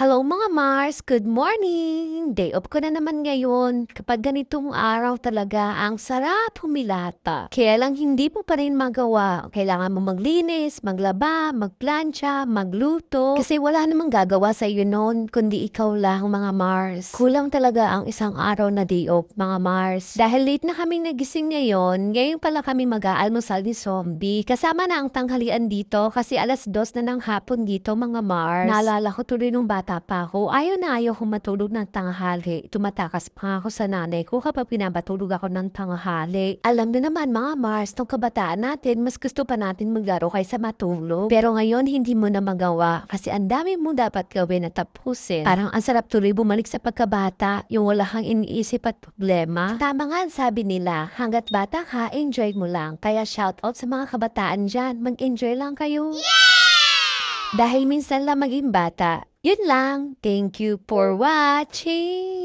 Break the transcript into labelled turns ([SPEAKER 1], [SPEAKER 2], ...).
[SPEAKER 1] Hello mga Mars, good morning! Day off ko na naman ngayon. Kapag ganitong araw talaga, ang sarap humilata. Kaya lang hindi mo pa rin magawa. Kailangan mo maglinis, maglaba, magplancha, magluto. Kasi wala namang gagawa sa iyo noon, kundi ikaw lang mga Mars. Kulang talaga ang isang araw na day off mga Mars. Dahil late na kami nagising ngayon pala kami mag-aalmusal ni Zombie. Kasama na ang tanghalian dito kasi 2:00 na ng hapon dito mga Mars. Naalala ko tuloy nung bata pa ako, ayaw na ayaw kong matulog ng tanghali. Tumatakas pa ako sa nanay ko kapag pinabatulog ako ng tanghali. Alam na naman mga Mars, nung kabataan natin, mas gusto pa natin maglaro kaysa matulog. Pero ngayon, hindi mo na magawa kasi ang dami mo dapat gawin at tapusin. Parang ang sarap tuloy bumalik sa pagkabata, yung wala kang iniisip at problema. Tama nga ang sabi nila, hanggat bata ka, enjoy mo lang. Kaya shout out sa mga kabataan dyan, mag-enjoy lang kayo. Dahil minsan lang maging bata. Yun lang. Thank you for watching.